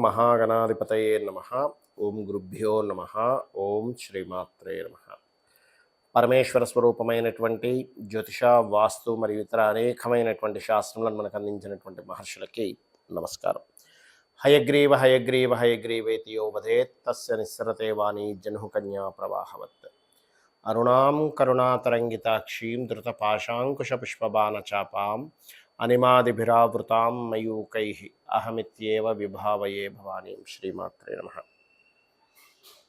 మహాగణాధిపతయే నమః. ఓం గురుభ్యో నమః. ఓం శ్రీమాత్రే నమః. పరమేశ్వర స్వరూపమైనటువంటి జ్యోతిష, వాస్తు మరియు ఇతర అనేకమైనటువంటి శాస్త్రములను మనకు అందించినటువంటి మహర్షులకి నమస్కారం. హయగ్రీవ హయగ్రీవ హయగ్రీవేతి యో వదేత్ తస్య నిస్సరతే వాణి జన్హు కన్యా ప్రవాహవత్. అరుణాం కరుణాతరంగితాక్షీం ధృతపాశాంకుశపుష్పబాణచాపాం అనిమాదిభిరావృతాం మయూకైః అహమిత్యేవ విభావయే భవానీం. శ్రీమాత్రే నమః.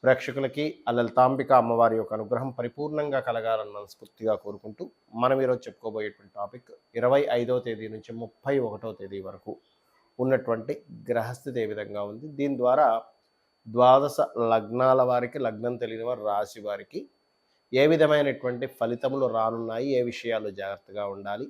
ప్రేక్షకులకి లలితాంబిక అమ్మవారి యొక్క అనుగ్రహం పరిపూర్ణంగా కలగాలని మనస్ఫూర్తిగా కోరుకుంటూ మనం ఈరోజు చెప్పుకోబోయేటువంటి టాపిక్ 25వ తేదీ నుంచి 31వ తేదీ వరకు ఉన్నటువంటి గ్రహస్థితి ఏ విధంగా ఉంది, దీని ద్వారా ద్వాదశ లగ్నాల వారికి, లగ్నం తెలియని వారు, రాశి వారికి ఏ విధమైనటువంటి ఫలితములు రానున్నాయి, ఏ విషయాల్లో జాగ్రత్తగా ఉండాలి,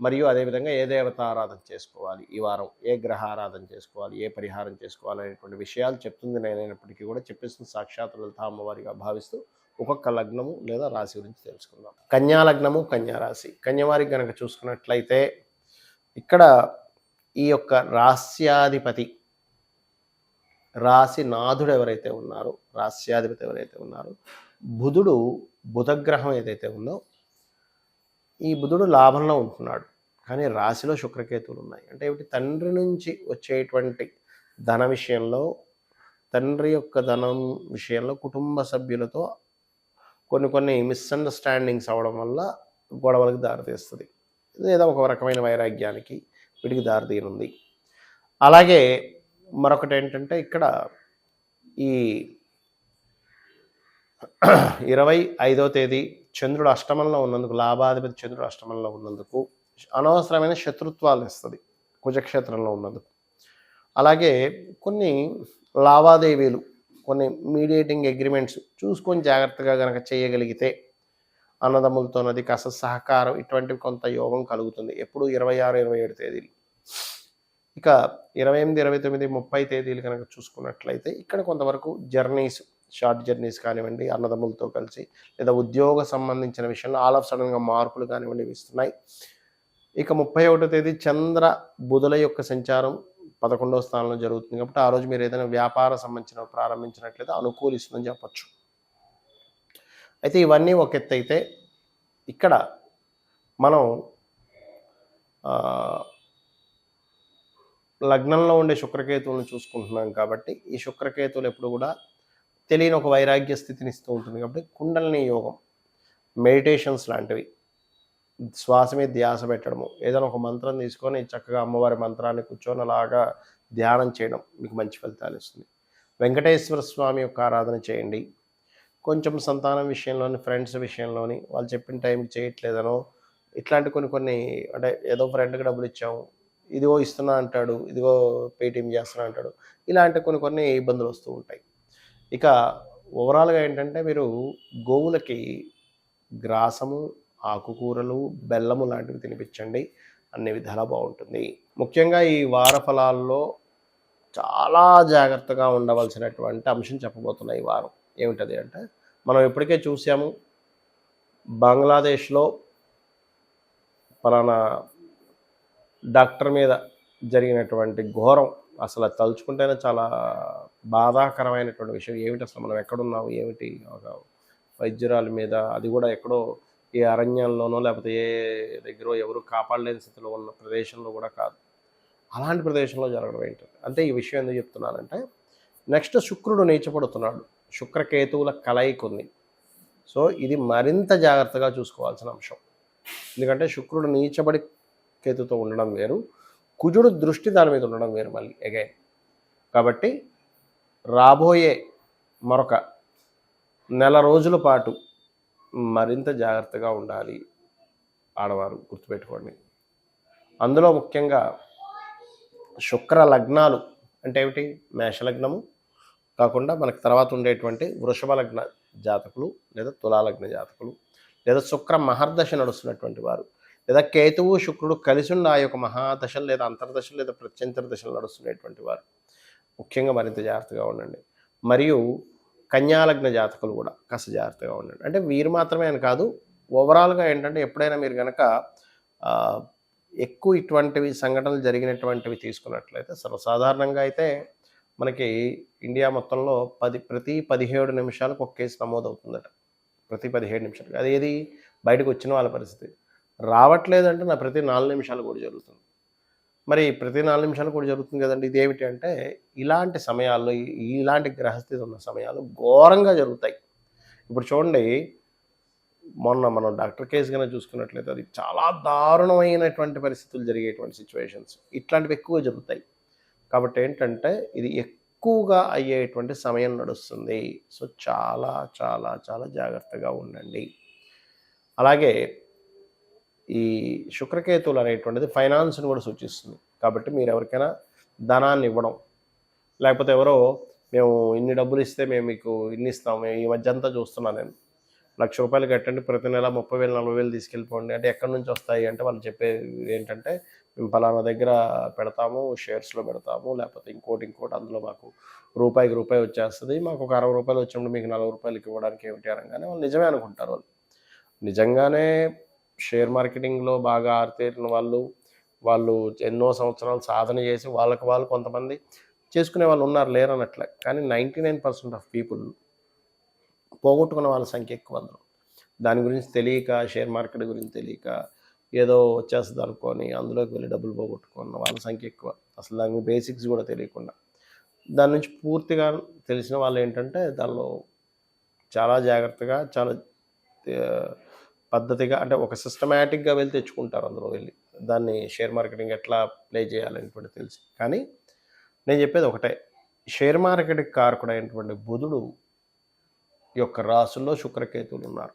మరియు అదేవిధంగా ఏ దేవత ఆరాధన చేసుకోవాలి, ఈ వారం ఏ గ్రహ ఆరాధన చేసుకోవాలి, ఏ పరిహారం చేసుకోవాలి అనేటువంటి విషయాలు చెప్తుంది నేనైనప్పటికీ కూడా చెప్పేసిన సాక్షాత్ లలితా అమ్మవారిగా భావిస్తూ ఒక్కొక్క లగ్నము లేదా రాశి గురించి తెలుసుకుందాం. కన్యా లగ్నము, కన్యా రాశి. కన్యవారికి కనుక చూసుకున్నట్లయితే ఇక్కడ ఈ యొక్క రాస్యాధిపతి, రాశినాథుడు ఎవరైతే ఉన్నారో, రాస్యాధిపతి ఎవరైతే ఉన్నారో బుధుడు, బుధగ్రహం ఏదైతే ఉందో ఈ బుధుడు లాభంలో ఉంటున్నాడు, కానీ రాశిలో శుక్రకేతువులు ఉన్నాయి. అంటే ఏమిటి, తండ్రి నుంచి వచ్చేటువంటి ధన విషయంలో, తండ్రి యొక్క ధనం విషయంలో కుటుంబ సభ్యులతో కొన్ని మిస్అండర్స్టాండింగ్స్ అవ్వడం వల్ల గొడవలకు దారితీస్తుంది, లేదా ఒక రకమైన వైరాగ్యానికి వీటికి దారితీనుంది. అలాగే మరొకటి ఏంటంటే ఇక్కడ ఈ 25వ తేదీ చంద్రుడు అష్టమంలో ఉన్నందుకు, లాభాధిపతి చంద్రుడు అష్టమంలో ఉన్నందుకు అనవసరమైన శత్రుత్వాలు ఇస్తుంది కుజక్షేత్రంలో ఉన్నందుకు. అలాగే కొన్ని లావాదేవీలు, కొన్ని మీడియేటింగ్ అగ్రిమెంట్స్ చూసుకొని జాగ్రత్తగా కనుక చేయగలిగితే అన్నదమ్ములతోనది కాస్త సహకారం, ఇటువంటివి కొంత యోగం కలుగుతుంది. ఎప్పుడు 26, 27 తేదీలు. ఇక 28, 29, 30 తేదీలు కనుక చూసుకున్నట్లయితే ఇక్కడ కొంతవరకు జర్నీస్, షార్ట్ జర్నీస్ కానివ్వండి, అన్నదమ్ములతో కలిసి, లేదా ఉద్యోగ సంబంధించిన విషయంలో ఆల్ ఆఫ్ సడన్గా మార్పులు కానివ్వండి ఇస్తున్నాయి. ఇక 31వ తేదీ చంద్ర బుధుల యొక్క సంచారం 11వ స్థానంలో జరుగుతుంది కాబట్టి ఆ రోజు మీరు ఏదైనా వ్యాపార సంబంధించిన ప్రారంభించినట్లయితే అనుకూలిస్తుందని చెప్పచ్చు. అయితే ఇవన్నీ ఒక ఎత్తు అయితే ఇక్కడ మనం లగ్నంలో ఉండే శుక్రకేతువులను చూసుకుంటున్నాం కాబట్టి ఈ శుక్రకేతువులు ఎప్పుడు కూడా తెలియని ఒక వైరాగ్య స్థితిని ఇస్తూ ఉంటుంది. కాబట్టి కుండలిని యోగం, మెడిటేషన్స్ లాంటివి, శ్వాస మీద ధ్యాస పెట్టడము, ఏదైనా ఒక మంత్రం తీసుకొని చక్కగా అమ్మవారి మంత్రాన్ని కూర్చొని అలాగా ధ్యానం చేయడం మీకు మంచి ఫలితాలు ఇస్తుంది. వెంకటేశ్వర స్వామి యొక్క ఆరాధన చేయండి. కొంచెం సంతానం విషయంలోని, ఫ్రెండ్స్ విషయంలోని వాళ్ళు చెప్పిన టైంకి చేయట్లేదనో, ఇట్లాంటి కొన్ని అంటే ఏదో ఫ్రెండ్కి డబ్బులు ఇచ్చాము, ఇదిగో ఇస్తున్నా అంటాడు, ఇదిగో పేటీఎం చేస్తున్నా అంటాడు, ఇలాంటి కొన్ని ఇబ్బందులు వస్తూ ఉంటాయి. ఇక ఓవరాల్గా ఏంటంటే మీరు గోవులకి గ్రాసము, ఆకుకూరలు, బెల్లము లాంటివి తినిపించండి, అన్ని విధాలా బాగుంటుంది. ముఖ్యంగా ఈ వార ఫలాల్లో చాలా జాగ్రత్తగా ఉండవలసినటువంటి అంశం చెప్పబోతున్నాయి ఈ వారం. ఏమిటది అంటే, మనం ఇప్పటికే చూసాము బంగ్లాదేశ్లో ఫలానా డాక్టర్ మీద జరిగినటువంటి ఘోరం, అసలు తలుచుకుంటేనే చాలా బాధాకరమైనటువంటి విషయం. ఏమిటి అసలు మనం ఎక్కడున్నాము, ఏమిటి, ఒక వైద్యురాలి మీద, అది కూడా ఎక్కడో ఏ అరణ్యంలోనో లేకపోతే ఏ దగ్గర ఎవరు కాపాడలేని స్థితిలో ఉన్న ప్రదేశంలో కూడా కాదు, అలాంటి ప్రదేశంలో జరగడం ఏంటంటే, అంటే ఈ విషయం ఎందుకు చెప్తున్నానంటే, నెక్స్ట్ శుక్రుడు నీచపడుతున్నాడు, శుక్రకేతువుల కలయిక ఉంది. సో ఇది మరింత జాగ్రత్తగా చూసుకోవాల్సిన అంశం. ఎందుకంటే శుక్రుడు నీచబడి కేతుతో ఉండడం వేరు, కుజుడు దృష్టి దాని మీద ఉండడం వేరు మళ్ళీ అగైన్. కాబట్టి రాబోయే మరొక నెల రోజుల పాటు మరింత జాగ్రత్తగా ఉండాలి ఆడవారు, గుర్తుపెట్టుకోండి. అందులో ముఖ్యంగా శుక్ర లగ్నాలు అంటే ఏమిటి, మేషలగ్నము కాకుండా మనకు తర్వాత ఉండేటువంటి వృషభ లగ్న జాతకులు, లేదా తులాలగ్న జాతకులు, లేదా శుక్ర మహర్దశ నడుస్తున్నటువంటి వారు, లేదా కేతువు శుక్రుడు కలిసి ఉన్న ఆ యొక్క మహాదశలు లేదా అంతర్దశలు లేదా ప్రత్యంతర దశలు నడుస్తున్నటువంటి వారు ముఖ్యంగా మరింత జాగ్రత్తగా ఉండండి. మరియు కన్యాలగ్న జాతకులు కూడా కాస్త జాగ్రత్తగా ఉండండి. అంటే వీరు మాత్రమే అని కాదు, ఓవరాల్గా ఏంటంటే ఎప్పుడైనా మీరు కనుక ఎక్కువ ఇటువంటివి సంఘటనలు జరిగినటువంటివి తీసుకున్నట్లయితే, సర్వసాధారణంగా అయితే మనకి ఇండియా మొత్తంలో ప్రతి 17 నిమిషాలకు ఒక కేసు నమోదవుతుందట. ప్రతి 17 నిమిషాలకి. అదేది బయటకొచ్చిన వాళ్ళ పరిస్థితి. రావట్లేదంటే ప్రతి 4 నిమిషాలు కూడా జరుగుతుంది. మరి ప్రతి 4 నిమిషాలు కూడా జరుగుతుంది గదండీ! ఇదేమిటి అంటే, ఇలాంటి సమయాల్లో ఇలాంటి గ్రహస్థితి ఉన్న సమయాలు ఘోరంగా జరుగుతాయి. ఇప్పుడు చూడండి, మొన్న మనం డాక్టర్ కేస్ గనక చూసుకున్నట్లయితే అది చాలా దారుణమైనటువంటి పరిస్థితులు జరిగేటువంటి సిట్యుయేషన్స్. ఇట్లాంటివి ఎక్కువగా జరుగుతాయి. కాబట్టి ఏంటంటే, ఇది ఎక్కువగా అయ్యేటువంటి సమయం నడుస్తుంది. సో, చాలా, చాలా, చాలా జాగ్రత్తగా ఉండండి. అలాగే ఈ శుక్రకేతువులు అనేటువంటిది ఫైనాన్స్‌ని కూడా సూచిస్తుంది. కాబట్టి మీరెవరికైనా ధనాన్ని ఇవ్వడం, లేకపోతే ఎవరో మేము ఇన్ని డబ్బులిస్తే మేము మీకు ఇన్నిస్తాం. ఈ మధ్యంతా చూస్తున్నాను నేను. రూ. 1,00,000 కట్టండి ప్రతి నెల 30,000, 40,000 తీసుకెళ్ళిపోండి. అంటే ఎక్కడి నుంచి వస్తాయి అంటే వాళ్ళు చెప్పేది ఏంటంటే, మేము పలానా దగ్గర పెడతాము, షేర్స్‌లో పెడతాము, లేకపోతే ఇంకోటి అందులో మాకు రూపాయికి రూపాయి వచ్చేస్తది. మాకు ఒక రూ. 60 వచ్చినప్పుడు మీకు రూ. 40 ఇవ్వడానికి ఏమిటి అనంగానే వాళ్ళు నిజమే అనుకుంటారు వాళ్ళు. నిజంగానే షేర్ మార్కెటింగ్‌లో బాగా ఆరితేరిన వాళ్ళు ఎన్నో సంవత్సరాలు సాధన చేసి వాళ్ళకి వాళ్ళు కొంతమంది చేసుకునే వాళ్ళు ఉన్నారు, లేరనట్లే. కానీ 99% ఆఫ్ పీపుల్ పోగొట్టుకున్న వాళ్ళ సంఖ్య ఎక్కువ అందులో. దాని గురించి తెలియక, షేర్ మార్కెట్ గురించి తెలియక, ఏదో వచ్చేస్తది అనుకోని అందులోకి వెళ్ళి డబ్బులు పోగొట్టుకున్న వాళ్ళ సంఖ్య ఎక్కువ. అసలు దాని బేసిక్స్ కూడా తెలియకుండా. దాని నుంచి పూర్తిగా తెలిసిన వాళ్ళేంటంటే, దానిలో చాలా జాగ్రత్తగా, చాలా పద్ధతిగా, అంటే ఒక సిస్టమాటిక్‌గా వెళ్ళి తెచ్చుకుంటారు అందులో వెళ్ళి. దాన్ని షేర్ మార్కెటింగ్ ఎట్లా ప్లే చేయాలనేటువంటిది తెలిసి. కానీ నేను చెప్పేది ఒకటే, షేర్ మార్కెట్‌కి కారకుడైనటువంటి బుధుడు యొక్క రాసుల్లో శుక్రకేతువులు ఉన్నారు.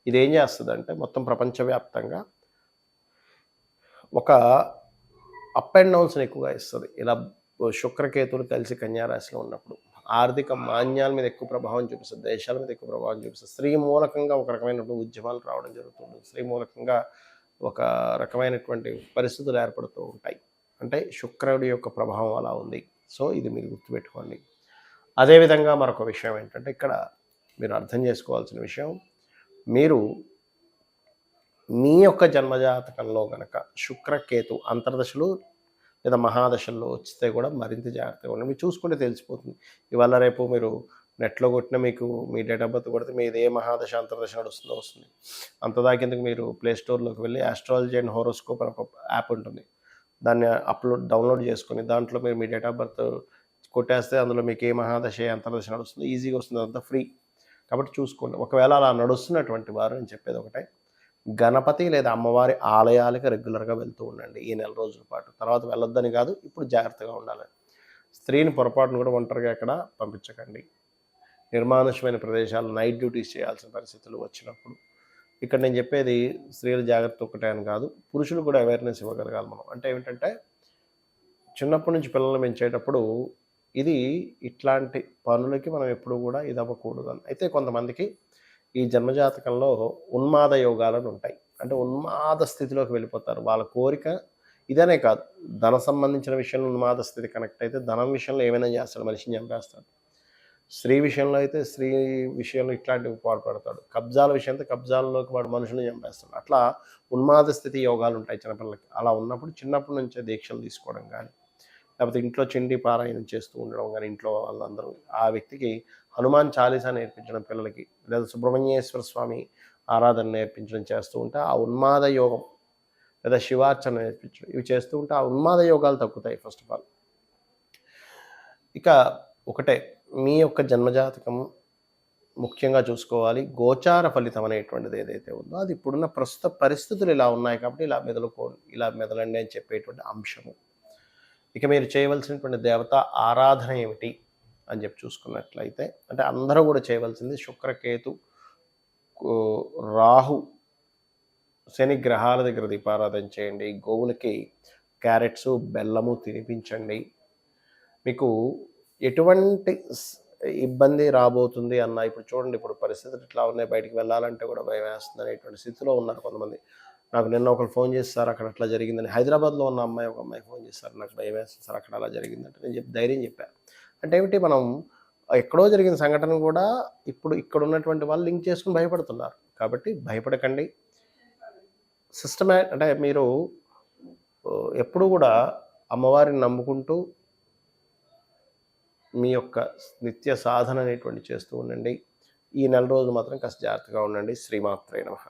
ఇదేం చేస్తదంటే మొత్తం ప్రపంచవ్యాప్తంగా ఒక అప్ అండ్ డౌన్స్‌ని ఎక్కువగా ఇస్తది. ఇలా శుక్రకేతువులు కలిసి కన్యా రాశిలో ఉన్నప్పుడు ఆర్థిక మాన్యాల మీద ఎక్కువ ప్రభావం చూపిస్తది. దేశాల మీద ఎక్కువ ప్రభావం చూపిస్తది. స్త్రీ మూలకంగా ఒక రకమైనటువంటి ఉద్యమాలు రావడం జరుగుతుంది. స్త్రీ మూలకంగా ఒక రకమైనటువంటి పరిస్థితులు ఏర్పడుతూ ఉంటాయి. అంటే శుక్రుడి యొక్క ప్రభావం అలా ఉంది. సో, ఇది మీరు గుర్తుపెట్టుకోండి. అదేవిధంగా మరొక విషయం ఏంటంటే, ఇక్కడ మీరు అర్థం చేసుకోవాల్సిన విషయం, మీరు మీ యొక్క జన్మజాతకంలో గనక శుక్రకేతు అంతర్దశలు లేదా మహాదశల్లో వస్తే కూడా మరింత జాగ్రత్తగా ఉండండి. మీరు చూసుకుంటే తెలిసిపోతుంది. ఇవాళ రేపు మీరు నెట్‌లో కొట్టిన మీకు మీ డేట్ ఆఫ్ బర్త్ కొడితే మీది ఏ మహాదశ, అంతర్దశ నడుస్తుందో వస్తుంది. అంతదాకేందుకు మీరు ప్లే స్టోర్‌లోకి వెళ్ళి ఆస్ట్రాలజీ అండ్ హోరోస్కోప్ అని ఒక యాప్ ఉంటుంది. దాన్ని డౌన్లోడ్ చేసుకొని దాంట్లో మీరు మీ డేట్ ఆఫ్ బర్త్ కొట్టేస్తే అందులో మీకు ఏ మహాదశ, ఏ అంతర్దశ నడుస్తుందో ఈజీగా వస్తుంది. అదంతా ఫ్రీ. కాబట్టి చూసుకోండి. ఒకవేళ అలా నడుస్తున్నటువంటి వారు నేను చెప్పేది ఒకటే, గణపతి లేదా అమ్మవారి ఆలయాలకి రెగ్యులర్‌గా వెళ్తూ ఉండండి ఈ నెల రోజుల పాటు. తర్వాత వెళ్ళొద్దని కాదు, ఇప్పుడు జాగ్రత్తగా ఉండాలని. స్త్రీని పొరపాటున కూడా ఒంటరిగా ఎక్కడ పంపించకండి. నిర్మానుష్యమైన ప్రదేశాలు నైట్ డ్యూటీస్ చేయాల్సిన పరిస్థితులు వచ్చినప్పుడు. ఇక్కడ నేను చెప్పేది స్త్రీల జాగ్రత్త ఒక్కటే అని కాదు, పురుషులు కూడా అవేర్‌నెస్ ఇవ్వగలగాలి మనం. అంటే ఏమిటంటే, చిన్నప్పటి నుంచి పిల్లల్ని పెంచేటప్పుడు ఇట్లాంటి పనులకి మనం ఎప్పుడూ కూడా ఇదవ్వకూడదని. అయితే కొంతమందికి ఈ జన్మజాతకంలో ఉన్మాద యోగాలని ఉంటాయి. అంటే ఉన్మాద స్థితిలోకి వెళ్ళిపోతారు. వాళ్ళ కోరిక ఇదనే కాదు, ధన సంబంధించిన విషయంలో ఉన్మాద స్థితి కనెక్ట్ అయితే ధనం విషయంలో ఏమైనా చేస్తాడు, మనిషిని చంపేస్తాడు. స్త్రీ విషయంలో అయితే స్త్రీ విషయంలో ఇట్లాంటివి పాల్పడతాడు. కబ్జాల విషయంతో కబ్జాల్లోకి వాడు మనుషుల్ని చంపేస్తాడు. అట్లా ఉన్మాద స్థితి యోగాలు ఉంటాయి చిన్నపిల్లలకి. అలా ఉన్నప్పుడు చిన్నప్పటి నుంచే దీక్షలు తీసుకోవడం కానీ, లేకపోతే ఇంట్లో చండీ పారాయణం చేస్తూ ఉండడం కానీ, ఇంట్లో వాళ్ళందరూ ఆ వ్యక్తికి హనుమాన్ చాలీసా నేర్పించడం పిల్లలకి, లేదా సుబ్రహ్మణ్యేశ్వర స్వామి ఆరాధన నేర్పించడం చేస్తూ ఉంటే ఆ ఉన్మాద యోగం, లేదా శివార్చన నేర్పించడం, ఇవి చేస్తూ ఉంటే ఆ ఉన్మాద యోగాలు తగ్గుతాయి ఫస్ట్ ఆఫ్ ఆల్. ఇక ఒకటే, మీ యొక్క జన్మజాతకం ముఖ్యంగా చూసుకోవాలి. గోచార ఫలితం అనేటువంటిది ఏదైతే ఉందో అది ఇప్పుడున్న ప్రస్తుత పరిస్థితులు ఇలా ఉన్నాయి కాబట్టి ఇలా మెదలండి అని చెప్పేటువంటి అంశము. ఇక మీరు చేయవలసినటువంటి దేవత ఆరాధన ఏమిటి అని చెప్పి చూసుకున్నట్లయితే, అంటే అందరూ కూడా చేయవలసింది శుక్రకేతు, రాహు, శని గ్రహాల దగ్గర దీపారాధన చేయండి. గోవులకి క్యారెట్స్, బెల్లము తినిపించండి. మీకు ఎటువంటి ఇబ్బంది రాబోతుంది అన్న, ఇప్పుడు చూడండి, ఇప్పుడు పరిస్థితులు ఇట్లా ఉన్నాయి, బయటికి వెళ్ళాలంటే కూడా భయం వేస్తుంది అనేటువంటి స్థితిలో ఉన్నారు కొంతమంది. నాకు నిన్న ఒకరు ఫోన్ చేస్తారు, అక్కడ అట్లా జరిగిందని. హైదరాబాద్లో ఉన్న ఒక అమ్మాయి ఫోన్ చేస్తారు, నాకు భయం వేస్తుంది సార్ అక్కడ అలా జరిగిందంటే. నేను ధైర్యం చెప్పాను. అంటే ఏమిటి, మనం ఎక్కడో జరిగిన సంఘటన కూడా ఇప్పుడు ఇక్కడ ఉన్నటువంటి వాళ్ళు లింక్ చేసుకుని భయపడుతున్నారు. కాబట్టి భయపడకండి. అంటే మీరు ఎప్పుడు కూడా అమ్మవారిని నమ్ముకుంటూ మీ యొక్క నిత్య సాధన అనేటువంటి చేస్తూ ఉండండి. ఈ నెల రోజులు మాత్రం కాస్త జాగ్రత్తగా ఉండండి. శ్రీమాత్రే నమః.